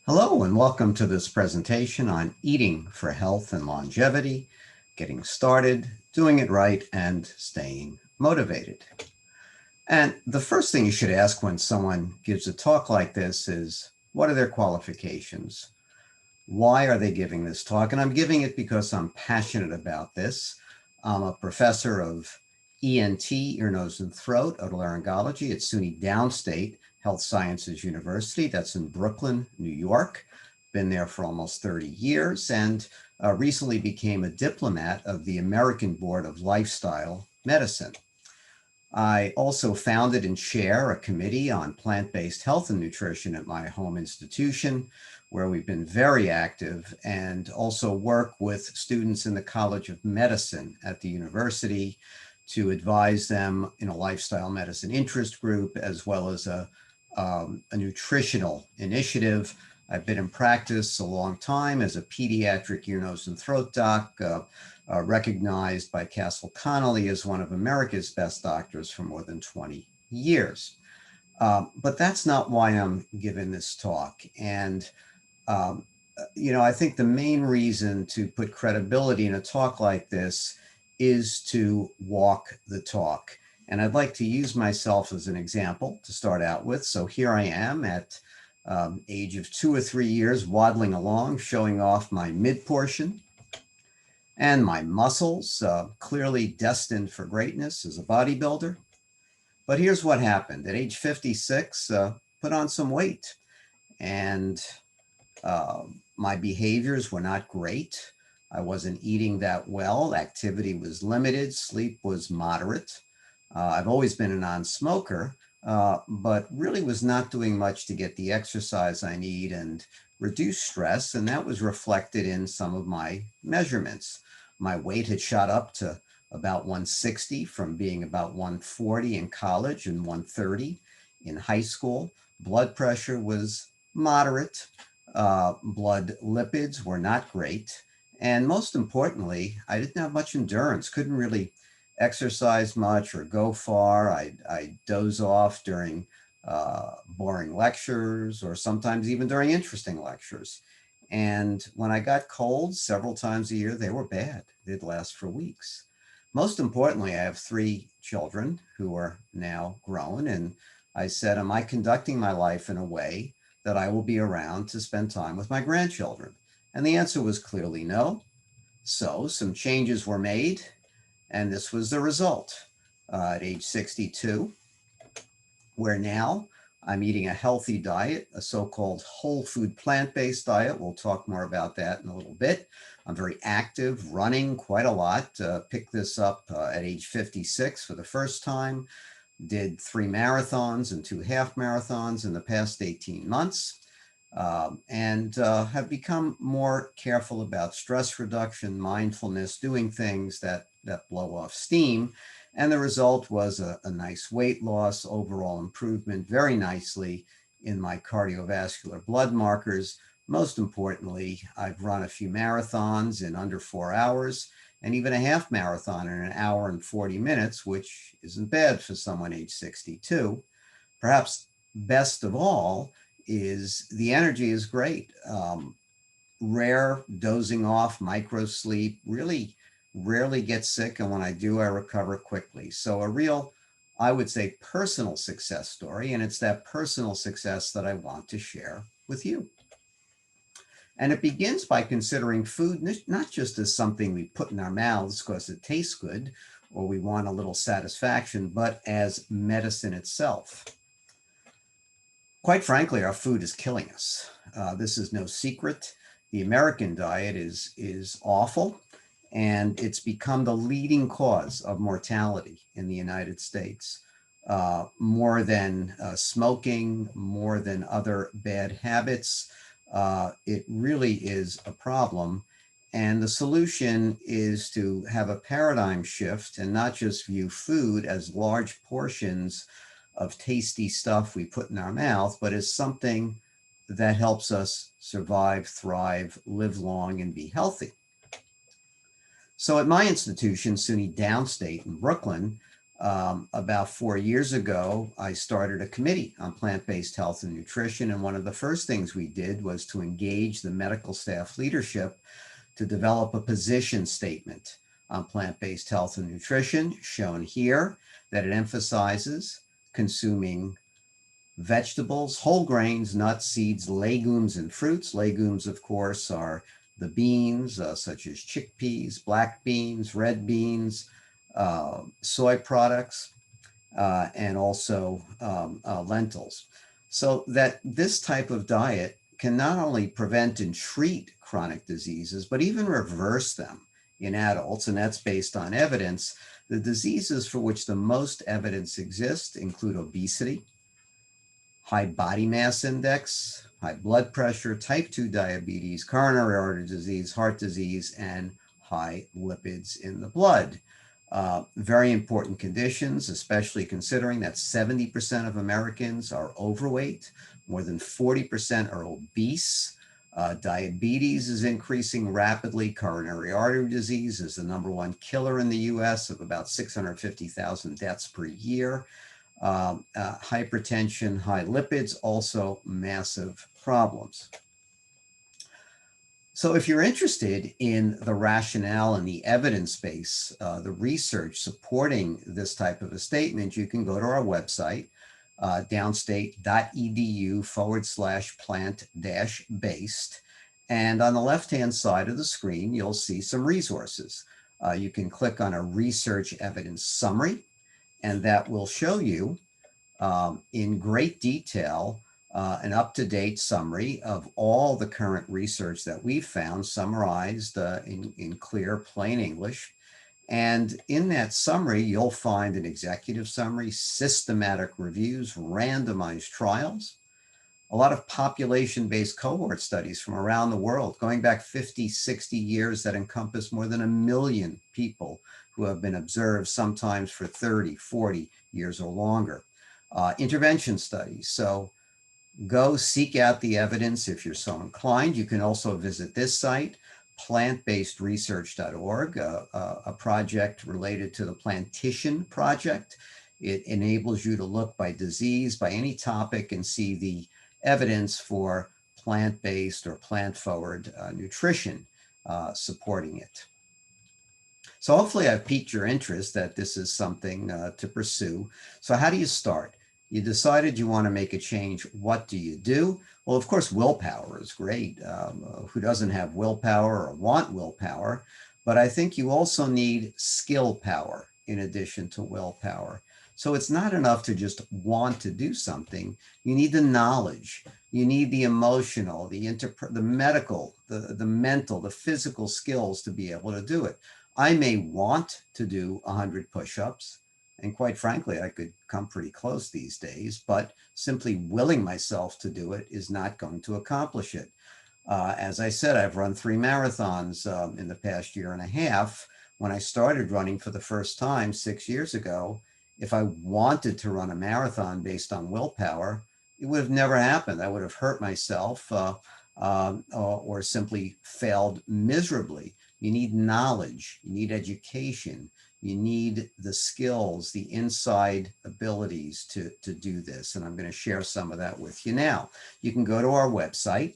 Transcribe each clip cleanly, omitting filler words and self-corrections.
Hello and welcome to this presentation on eating for health and longevity, getting started, doing it right, and staying motivated. And the first thing you should ask when someone gives a talk like this is, what are their qualifications? Why are they giving this talk? And I'm giving it because I'm passionate about this. I'm a professor of ENT, ear, nose, and throat, otolaryngology at SUNY Downstate Health Sciences University. That's in Brooklyn, New York. Been there for almost 30 years and recently became a diplomat of the American Board of Lifestyle Medicine. I also founded and chair a committee on plant-based health and nutrition at my home institution, where we've been very active, and also work with students in the College of Medicine at the university to advise them in a lifestyle medicine interest group, as well as a nutritional initiative. I've been in practice a long time as a pediatric ear, nose, and throat doc, recognized by Castle Connolly as one of America's best doctors for more than 20 years. But that's not why I'm giving this talk. And, I think the main reason to put credibility in a talk like this is to walk the talk. And I'd like to use myself as an example to start out with. So here I am at age of 2 or 3 years, waddling along, showing off my mid portion and my muscles, clearly destined for greatness as a bodybuilder. But here's what happened. At age 56, put on some weight, and my behaviors were not great. I wasn't eating that well. Activity was limited. Sleep was moderate. I've always been a non-smoker, but really was not doing much to get the exercise I need and reduce stress. And that was reflected in some of my measurements. My weight had shot up to about 160 from being about 140 in college and 130 in high school. Blood pressure was moderate. Blood lipids were not great. And most importantly, I didn't have much endurance, couldn't really exercise much or go far. I doze off during boring lectures or sometimes even during interesting lectures. And when I got colds several times a year, they were bad. They'd last for weeks. Most importantly, I have 3 children who are now grown. And I said, am I conducting my life in a way that I will be around to spend time with my grandchildren? And the answer was clearly no. So some changes were made, and this was the result. At age 62, where now I'm eating a healthy diet, a so-called whole food plant-based diet. We'll talk more about that in a little bit. I'm very active, running quite a lot. Picked this up at age 56 for the first time. Did 3 marathons and 2 half marathons in the past 18 months. And have become more careful about stress reduction, mindfulness, doing things that blow off steam. And the result was a nice weight loss, overall improvement very nicely in my cardiovascular blood markers. Most importantly, I've run a few marathons in under 4 hours and even a half marathon in 1 hour and 40 minutes, which isn't bad for someone age 62. Perhaps best of all is the energy is great. Rare dozing off, micro sleep, really rarely get sick. And when I do, I recover quickly. So a real, I would say, personal success story. And it's that personal success that I want to share with you. And it begins by considering food not just as something we put in our mouths because it tastes good or we want a little satisfaction, but as medicine itself. Quite frankly, our food is killing us. This is no secret. The American diet is awful, and it's become the leading cause of mortality in the United States. More than smoking, more than other bad habits. It really is a problem. And the solution is to have a paradigm shift and not just view food as large portions of tasty stuff we put in our mouth, but as something that helps us survive, thrive, live long, and be healthy. So at my institution, SUNY Downstate in Brooklyn, About 4 years ago, I started a committee on plant-based health and nutrition. And one of the first things we did was to engage the medical staff leadership to develop a position statement on plant-based health and nutrition, shown here, that it emphasizes consuming vegetables, whole grains, nuts, seeds, legumes, and fruits. Legumes, of course, are the beans, such as chickpeas, black beans, red beans, soy products, and also lentils. So that this type of diet can not only prevent and treat chronic diseases, but even reverse them in adults, and that's based on evidence. The diseases for which the most evidence exists include obesity, high body mass index, high blood pressure, type 2 diabetes, coronary artery disease, heart disease, and high lipids in the blood. Very important conditions, especially considering that 70% of Americans are overweight, more than 40% are obese. Diabetes is increasing rapidly. Coronary artery disease is the #1 killer in the US of about 650,000 deaths per year. Hypertension, high lipids, also massive problems. So if you're interested in the rationale and the evidence base, the research supporting this type of a statement, you can go to our website, downstate.edu/plant-based. And on the left-hand side of the screen, you'll see some resources. You can click on a research evidence summary, and that will show you in great detail an up-to-date summary of all the current research that we've found, summarized in clear, plain English. And in that summary, you'll find an executive summary, systematic reviews, randomized trials, a lot of population-based cohort studies from around the world, going back 50, 60 years, that encompass more than 1 million people who have been observed, sometimes for 30, 40 years or longer. Intervention studies. So go seek out the evidence if you're so inclined. You can also visit this site, plantbasedresearch.org, a project related to the Plantition Project. It enables you to look by disease, by any topic, and see the evidence for plant-based or plant-forward nutrition supporting it. So hopefully I've piqued your interest that this is something to pursue. So how do you start? You decided you want to make a change. What do you do? Well, of course, willpower is great. Who doesn't have willpower or want willpower? But I think you also need skill power in addition to willpower. So it's not enough to just want to do something. You need the knowledge. You need the emotional, the medical, the mental, the physical skills to be able to do it. I may want to do 100 push-ups, and quite frankly, I could come pretty close these days, but simply willing myself to do it is not going to accomplish it. As I said, I've run 3 marathons in the past year and a half. When I started running for the first time 6 years ago, if I wanted to run a marathon based on willpower, it would have never happened. I would have hurt myself or simply failed miserably. You need knowledge, you need education, you need the skills, the inside abilities to do this. And I'm going to share some of that with you now. You can go to our website,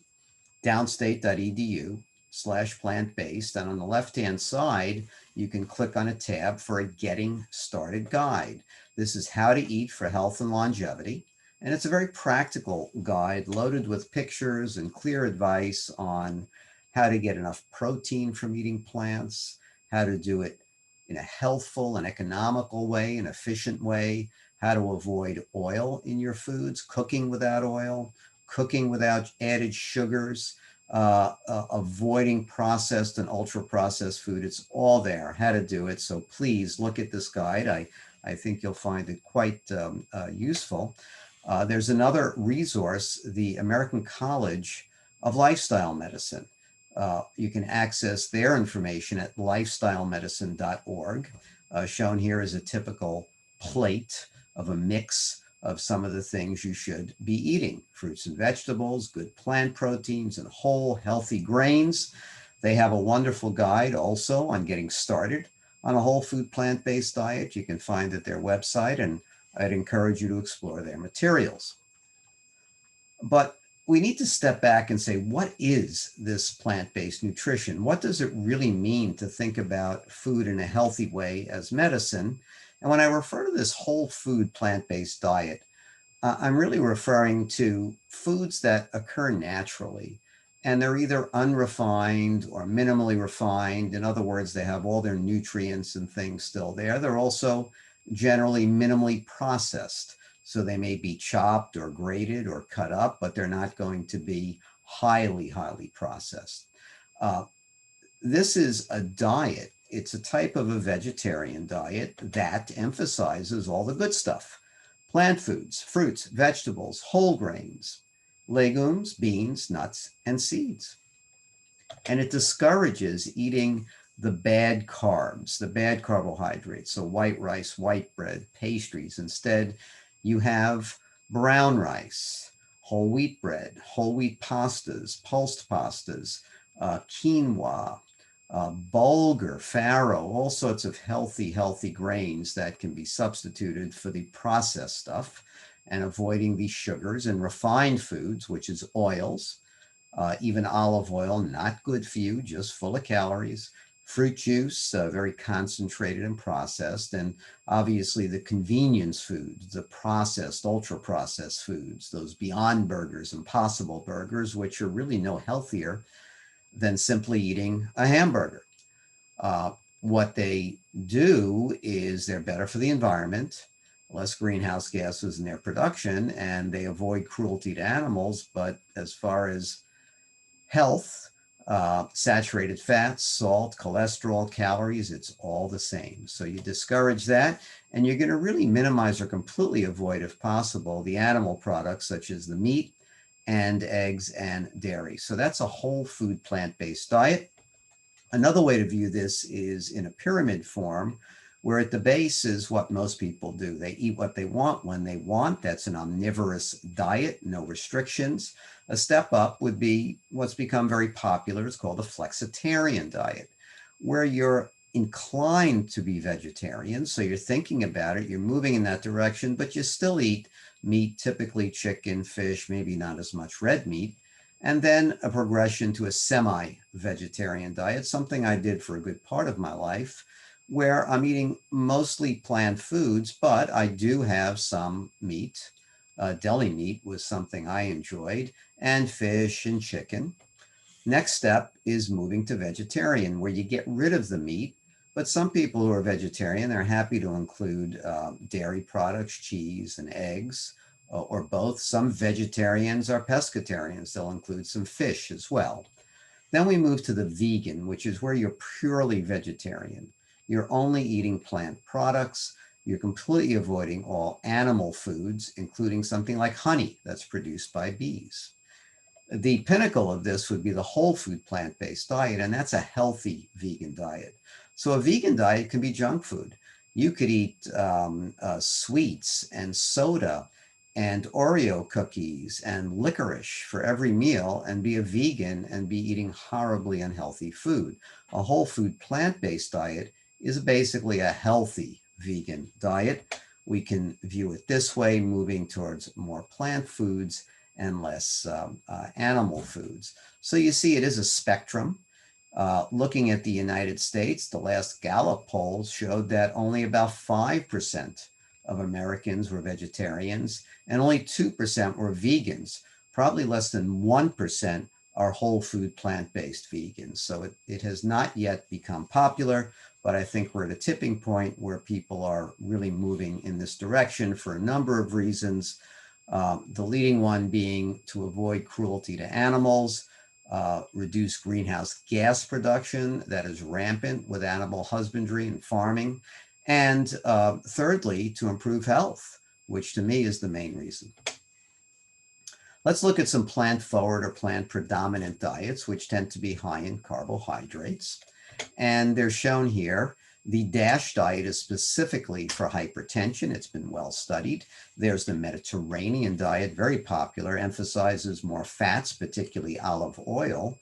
downstate.edu/plant-based. And on the left-hand side, you can click on a tab for a Getting Started guide. This is how to eat for health and longevity. And it's a very practical guide loaded with pictures and clear advice on how to get enough protein from eating plants, how to do it in a healthful and economical way, an efficient way, how to avoid oil in your foods, cooking without oil, cooking without added sugars, avoiding processed and ultra-processed food. It's all there, how to do it. So please look at this guide. I think you'll find it quite useful. There's another resource, the American College of Lifestyle Medicine. You can access their information at lifestylemedicine.org. Shown here is a typical plate of a mix of some of the things you should be eating: fruits and vegetables, good plant proteins, and whole healthy grains. They have a wonderful guide also on getting started on a whole food plant-based diet. You can find at their website, and I'd encourage you to explore their materials. But we need to step back and say, what is this plant-based nutrition? What does it really mean to think about food in a healthy way as medicine? And when I refer to this whole food plant-based diet, I'm really referring to foods that occur naturally, and they're either unrefined or minimally refined. In other words, they have all their nutrients and things still there. They're also generally minimally processed. So they may be chopped or grated or cut up, but they're not going to be highly processed. This is a diet. It's a type of a vegetarian diet that emphasizes all the good stuff: plant foods, fruits, vegetables, whole grains, legumes, beans, nuts, and seeds. And it discourages eating the bad carbs, the bad carbohydrates, so white rice, white bread, pastries. Instead, you have brown rice, whole wheat bread, whole wheat pastas, pulsed pastas, quinoa, bulgur, farro, all sorts of healthy grains that can be substituted for the processed stuff, and avoiding the sugars and refined foods, which is oils, even olive oil, not good for you, just full of calories. Fruit juice, very concentrated and processed, and obviously the convenience foods, the processed, ultra-processed foods, those Beyond Burgers, Impossible Burgers, which are really no healthier than simply eating a hamburger. What they do is they're better for the environment, less greenhouse gases in their production, and they avoid cruelty to animals. But as far as health, saturated fats, salt, cholesterol, calories, it's all the same. So you discourage that, and you're going to really minimize or completely avoid, if possible, the animal products such as the meat and eggs and dairy. So that's a whole food plant-based diet. Another way to view this is in a pyramid form, where at the base is what most people do. They eat what they want when they want. That's an omnivorous diet, no restrictions. A step up would be what's become very popular. It's called a flexitarian diet, where you're inclined to be vegetarian. So you're thinking about it, you're moving in that direction, but you still eat meat, typically chicken, fish, maybe not as much red meat. And then a progression to a semi-vegetarian diet, something I did for a good part of my life, where I'm eating mostly plant foods, but I do have some meat. Deli meat was something I enjoyed, and fish and chicken. Next step is moving to vegetarian, where you get rid of the meat. But some people who are vegetarian, they're happy to include dairy products, cheese, and eggs, or both. Some vegetarians are pescatarians. They'll include some fish as well. Then we move to the vegan, which is where you're purely vegetarian. You're only eating plant products. You're completely avoiding all animal foods, including something like honey that's produced by bees. The pinnacle of this would be the whole food plant-based diet, and that's a healthy vegan diet. So a vegan diet can be junk food. You could eat sweets and soda and Oreo cookies and licorice for every meal and be a vegan and be eating horribly unhealthy food. A whole food plant-based diet is basically a healthy vegan diet. We can view it this way, moving towards more plant foods and less animal foods. So you see, it is a spectrum. Looking at the United States, the last Gallup polls showed that only about 5% of Americans were vegetarians, and only 2% were vegans. Probably less than 1% are whole food plant-based vegans. So it has not yet become popular, but I think we're at a tipping point where people are really moving in this direction for a number of reasons. The leading one being to avoid cruelty to animals, reduce greenhouse gas production that is rampant with animal husbandry and farming, and thirdly, to improve health, which to me is the main reason. Let's look at some plant-forward or plant-predominant diets, which tend to be high in carbohydrates. And they're shown here. The DASH diet is specifically for hypertension. It's been well studied. There's the Mediterranean diet, very popular, emphasizes more fats, particularly olive oil,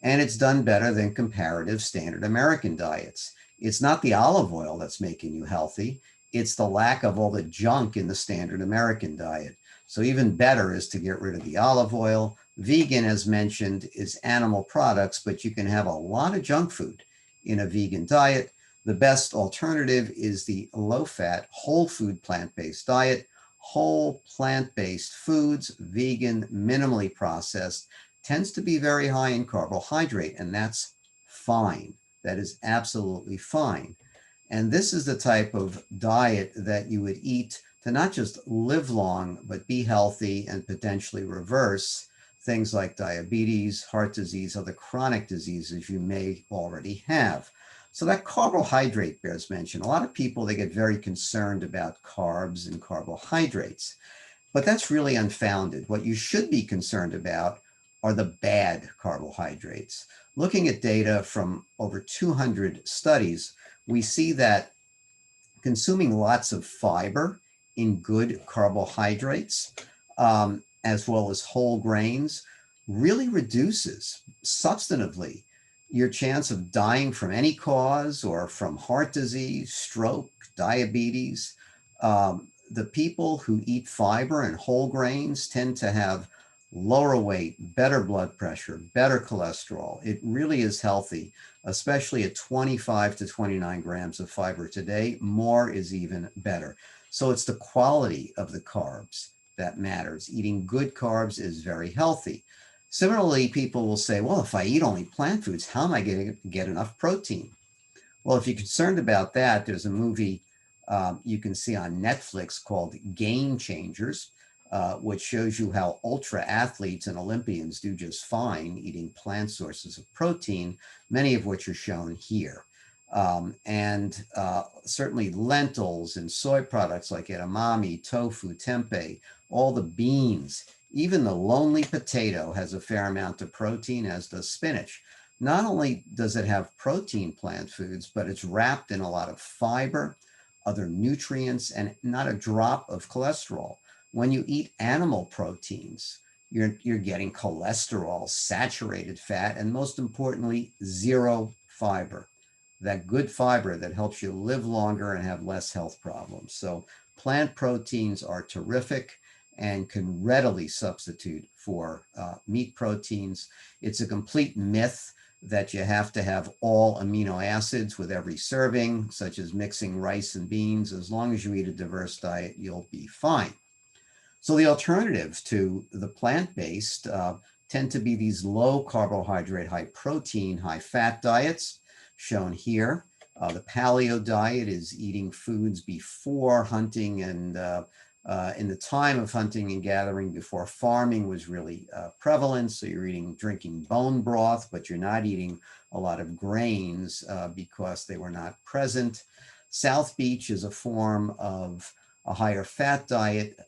and it's done better than comparative standard American diets. It's not the olive oil that's making you healthy. It's the lack of all the junk in the standard American diet. So even better is to get rid of the olive oil. Vegan, as mentioned, is animal products, but you can have a lot of junk food in a vegan diet. The best alternative is the low-fat, whole food plant-based diet. Whole plant-based foods, vegan, minimally processed, tends to be very high in carbohydrate, and that's fine. That is absolutely fine. And this is the type of diet that you would eat to not just live long, but be healthy and potentially reverse things like diabetes, heart disease, other chronic diseases you may already have. So that carbohydrate bears mention. A lot of people, they get very concerned about carbs and carbohydrates, but that's really unfounded. What you should be concerned about are the bad carbohydrates. Looking at data from over 200 studies, we see that consuming lots of fiber in good carbohydrates, as well as whole grains, really reduces substantively your chance of dying from any cause or from heart disease, stroke, diabetes. The people who eat fiber and whole grains tend to have lower weight, better blood pressure, better cholesterol. It really is healthy, especially at 25 to 29 grams of fiber today. More is even better. So it's the quality of the carbs that matters. Eating good carbs is very healthy. Similarly, people will say, well, if I eat only plant foods, how am I going to get enough protein? Well, if you're concerned about that, there's a movie you can see on Netflix called Game Changers, which shows you how ultra athletes and Olympians do just fine eating plant sources of protein, many of which are shown here. Certainly lentils and soy products like edamame, tofu, tempeh, all the beans, even the lonely potato has a fair amount of protein, as does spinach. Not only does it have protein plant foods, but it's wrapped in a lot of fiber, other nutrients, and not a drop of cholesterol. When you eat animal proteins, you're getting cholesterol, saturated fat, and most importantly, zero fiber. That good fiber that helps you live longer and have less health problems. So plant proteins are terrific and can readily substitute for meat proteins. It's a complete myth that you have to have all amino acids with every serving, such as mixing rice and beans. As long as you eat a diverse diet, you'll be fine. So the alternatives to the plant-based tend to be these low carbohydrate, high protein, high fat diets shown here. The paleo diet is eating foods before hunting and in the time of hunting and gathering, before farming was really prevalent. So you're drinking bone broth, but you're not eating a lot of grains because they were not present. South Beach is a form of a higher fat diet,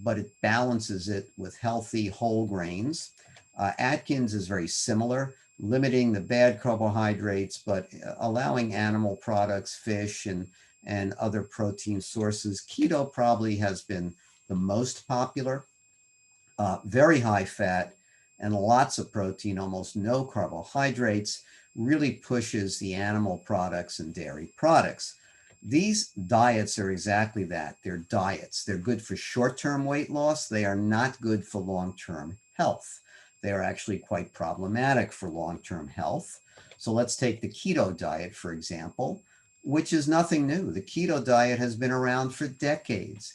but it balances it with healthy whole grains. Atkins is very similar, limiting the bad carbohydrates, but allowing animal products, fish, and other protein sources. Keto probably has been the most popular, very high fat and lots of protein, almost no carbohydrates, really pushes the animal products and dairy products. These diets are exactly that. They're diets. They're good for short-term weight loss. They are not good for long-term health. They are actually quite problematic for long-term health. So let's take the keto diet, for example, which is nothing new. The keto diet has been around for decades.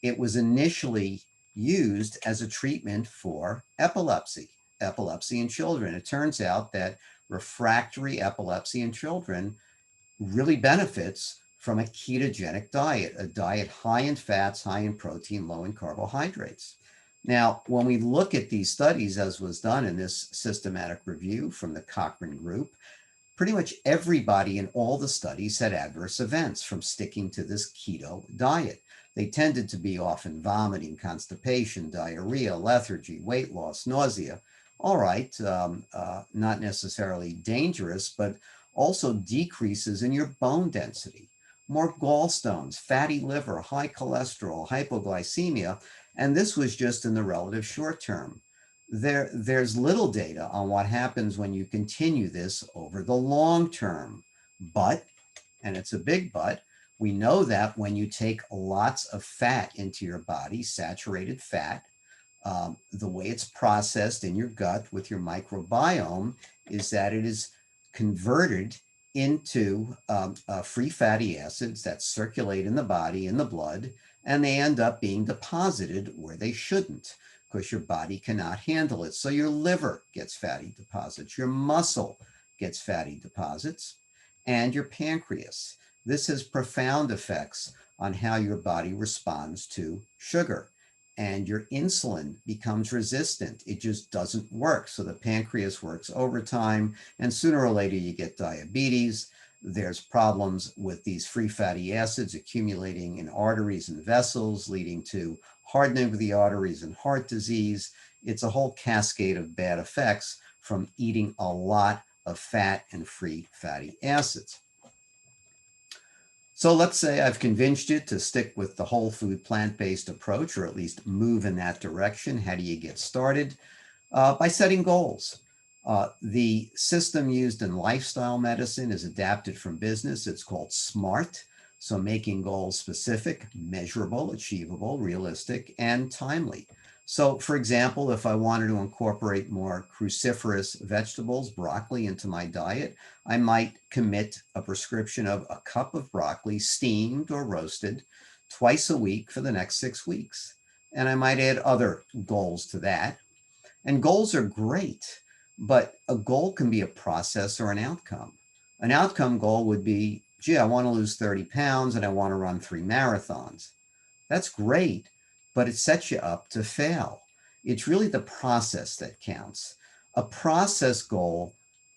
It was initially used as a treatment for epilepsy in children. It turns out that refractory epilepsy in children really benefits from a ketogenic diet, a diet high in fats, high in protein, low in carbohydrates. Now, when we look at these studies, as was done in this systematic review from the Cochrane Group, pretty much everybody in all the studies had adverse events from sticking to this keto diet. They tended to be often vomiting, constipation, diarrhea, lethargy, weight loss, nausea. All right, not necessarily dangerous, but also decreases in your bone density, more gallstones, fatty liver, high cholesterol, hypoglycemia, and this was just in the relative short term. There's little data on what happens when you continue this over the long term, but, and it's a big but. We know that when you take lots of fat into your body, saturated fat, the way it's processed in your gut with your microbiome is that it is converted into free fatty acids that circulate in the body, in the blood, and they end up being deposited where they shouldn't because your body cannot handle it. So your liver gets fatty deposits, your muscle gets fatty deposits, and your pancreas. This has profound effects on how your body responds to sugar. And your insulin becomes resistant. It just doesn't work. So the pancreas works overtime, and sooner or later you get diabetes. There's problems with these free fatty acids accumulating in arteries and vessels, leading to hardening of the arteries and heart disease. It's a whole cascade of bad effects from eating a lot of fat and free fatty acids. So let's say I've convinced you to stick with the whole food plant-based approach, or at least move in that direction. How do you get started? By setting goals. The system used in lifestyle medicine is adapted from business. It's called SMART. So making goals specific, measurable, achievable, realistic, and timely. So for example, if I wanted to incorporate more cruciferous vegetables, broccoli, into my diet, I might commit a prescription of a cup of broccoli, steamed or roasted, twice a week for the next 6 weeks. And I might add other goals to that. And goals are great, but a goal can be a process or an outcome. An outcome goal would be, gee, I want to lose 30 pounds and I want to run 3 marathons. That's great, but it sets you up to fail. It's really the process that counts. A process goal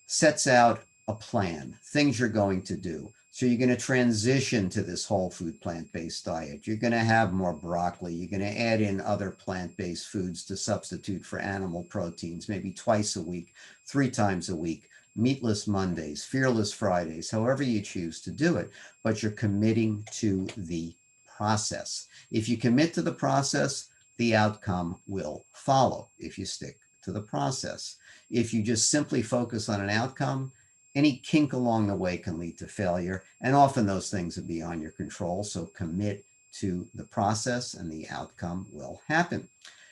sets out a plan, things you're going to do. So you're going to transition to this whole food plant-based diet. You're going to have more broccoli. You're going to add in other plant-based foods to substitute for animal proteins, maybe twice a week, 3 times a week, meatless Mondays, fearless Fridays, however you choose to do it, but you're committing to the process. If you commit to the process, the outcome will follow if you stick to the process. If you just simply focus on an outcome, any kink along the way can lead to failure, and often those things are beyond your control. So commit to the process and the outcome will happen.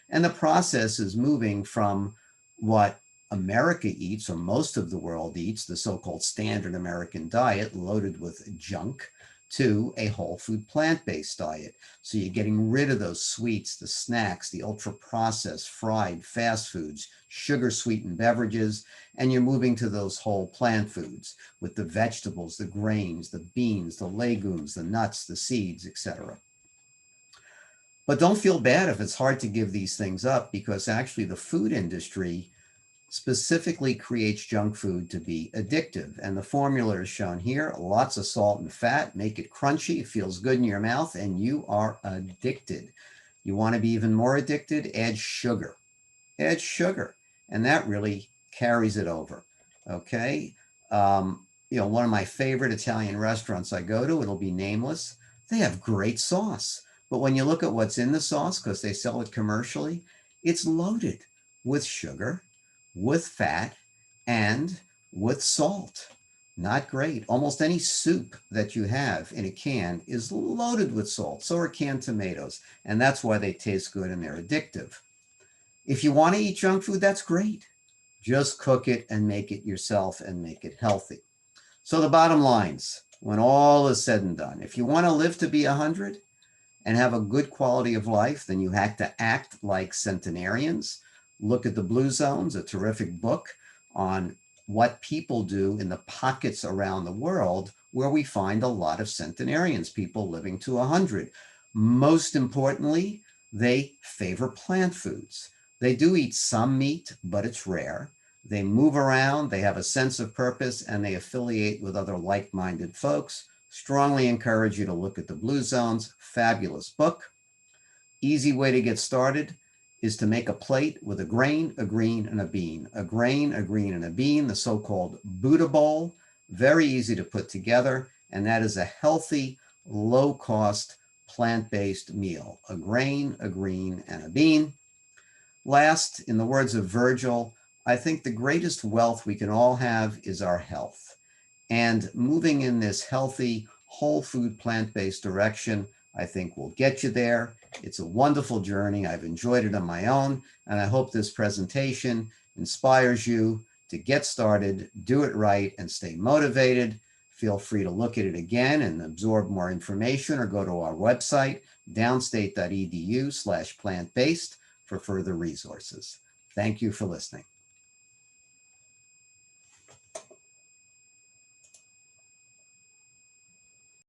And the process is moving from what America eats, or most of the world eats, the so-called standard American diet loaded with junk, to a whole food plant-based diet. So you're getting rid of those sweets, the snacks, the ultra-processed, fried, fast foods, sugar-sweetened beverages, and you're moving to those whole plant foods with the vegetables, the grains, the beans, the legumes, the nuts, the seeds, etc. But don't feel bad if it's hard to give these things up, because actually the food industry specifically creates junk food to be addictive. And the formula is shown here: lots of salt and fat, make it crunchy, it feels good in your mouth, and you are addicted. You want to be even more addicted? Add sugar. Add sugar. And that really carries it over. Okay. One of my favorite Italian restaurants I go to, it'll be nameless, they have great sauce. But when you look at what's in the sauce, because they sell it commercially, it's loaded with sugar, with fat, and with salt. Not great. Almost any soup that you have in a can is loaded with salt. So are canned tomatoes. And that's why they taste good and they're addictive. If you want to eat junk food, that's great. Just cook it and make it yourself and make it healthy. So the bottom lines, when all is said and done, if you want to live to be 100 and have a good quality of life, then you have to act like centenarians. Look at The Blue Zones, a terrific book on what people do in the pockets around the world where we find a lot of centenarians, people living to 100. Most importantly, they favor plant foods. They do eat some meat, but it's rare. They move around, they have a sense of purpose, and they affiliate with other like-minded folks. Strongly encourage you to look at The Blue Zones. Fabulous book. Easy way to get started is to make a plate with a grain, a green, and a bean. A grain, a green, and a bean, the so-called Buddha bowl. Very easy to put together, and that is a healthy, low-cost, plant-based meal. A grain, a green, and a bean. Last, in the words of Virgil, I think the greatest wealth we can all have is our health. And moving in this healthy, whole food, plant-based direction, I think will get you there. It's a wonderful journey. I've enjoyed it on my own, and I hope this presentation inspires you to get started, do it right, and stay motivated. Feel free to look at it again and absorb more information, or go to our website, downstate.edu/plantbased, for further resources. Thank you for listening.